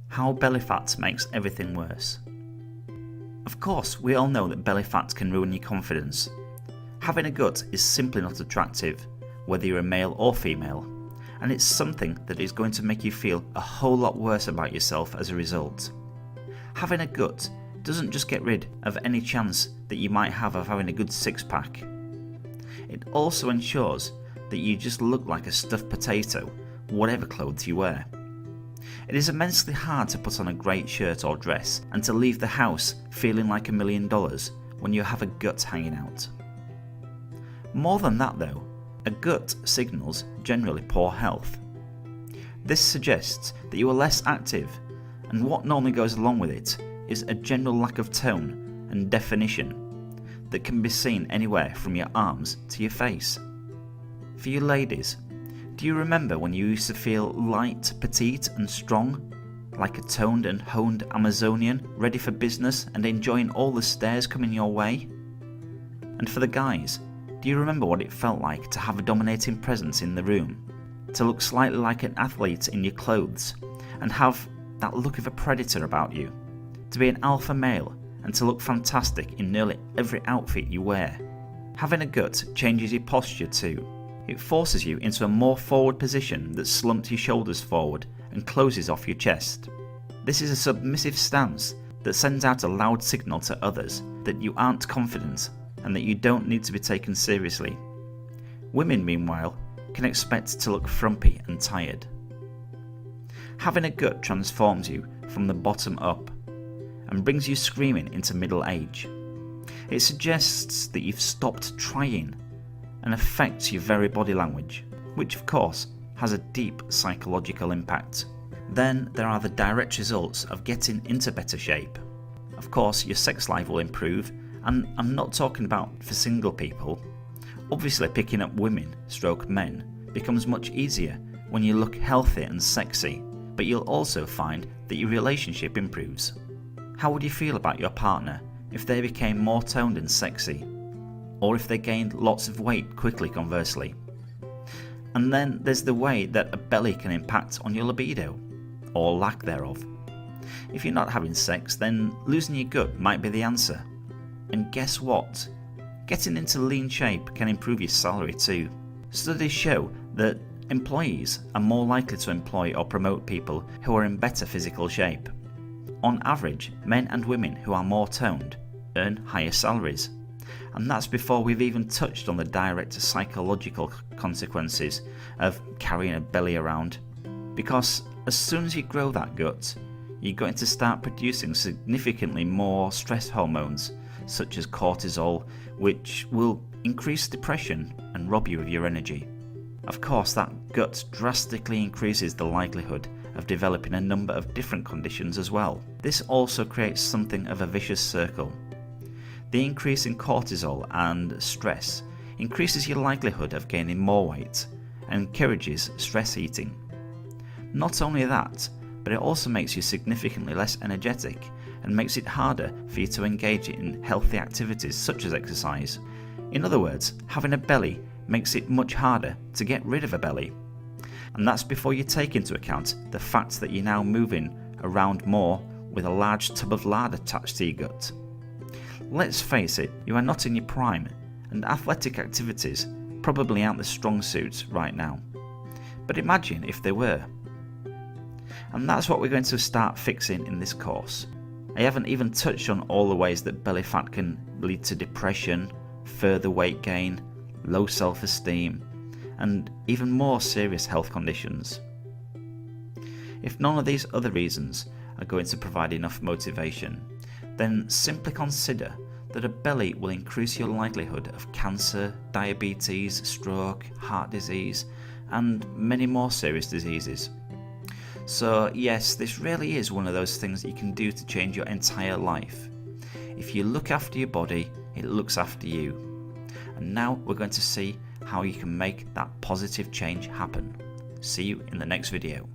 How belly fat makes everything worse. Of course, we all know that belly fat can ruin your confidence. Having a gut is simply not attractive, whether you're a male or female, and it's something that is going to make you feel a whole lot worse about yourself as a result. Having a gut doesn't just get rid of any chance that you might have of having a good six-pack. It also ensures that you just look like a stuffed potato, whatever clothes you wear. It is immensely hard to put on a great shirt or dress and to leave the house feeling like $1 million when you have a gut hanging out. More than that though, a gut signals generally poor health. This suggests that you are less active, and what normally goes along with it is a general lack of tone and definition that can be seen anywhere from your arms to your face. For you ladies, do you remember when you used to feel light, petite and strong, like a toned and honed Amazonian, ready for business and enjoying all the stares coming your way? And for the guys, do you remember what it felt like to have a dominating presence in the room, to look slightly like an athlete in your clothes, and have that look of a predator about you, to be an alpha male and to look fantastic in nearly every outfit you wear? Having a gut changes your posture too. It forces you into a more forward position that slumps your shoulders forward and closes off your chest. This is a submissive stance that sends out a loud signal to others that you aren't confident and that you don't need to be taken seriously. Women, meanwhile, can expect to look frumpy and tired. Having a gut transforms you from the bottom up and brings you screaming into middle age. It suggests that you've stopped trying and affects your very body language, which of course has a deep psychological impact. Then there are the direct results of getting into better shape. Of course, your sex life will improve, and I'm not talking about for single people. Obviously, picking up women / men becomes much easier when you look healthy and sexy, but you'll also find that your relationship improves. How would you feel about your partner if they became more toned and sexy? Or if they gained lots of weight quickly, conversely? And then there's the way that a belly can impact on your libido, or lack thereof. If you're not having sex, then losing your gut might be the answer. And guess what? Getting into lean shape can improve your salary too. Studies show that employees are more likely to employ or promote people who are in better physical shape. On average, men and women who are more toned earn higher salaries. And that's before we've even touched on the direct psychological consequences of carrying a belly around. Because as soon as you grow that gut, you're going to start producing significantly more stress hormones, such as cortisol, which will increase depression and rob you of your energy. Of course, that gut drastically increases the likelihood of developing a number of different conditions as well. This also creates something of a vicious circle. The increase in cortisol and stress increases your likelihood of gaining more weight and encourages stress eating. Not only that, but it also makes you significantly less energetic and makes it harder for you to engage in healthy activities such as exercise. In other words, having a belly makes it much harder to get rid of a belly. And that's before you take into account the fact that you're now moving around more with a large tub of lard attached to your gut. Let's face it, you are not in your prime, and athletic activities probably aren't the strong suits right now. But imagine if they were. And that's what we're going to start fixing in this course. I haven't even touched on all the ways that belly fat can lead to depression, further weight gain, low self-esteem, and even more serious health conditions. If none of these other reasons are going to provide enough motivation, then simply consider that a belly will increase your likelihood of cancer, diabetes, stroke, heart disease, and many more serious diseases. So yes, this really is one of those things that you can do to change your entire life. If you look after your body, it looks after you. And now we're going to see how you can make that positive change happen. See you in the next video.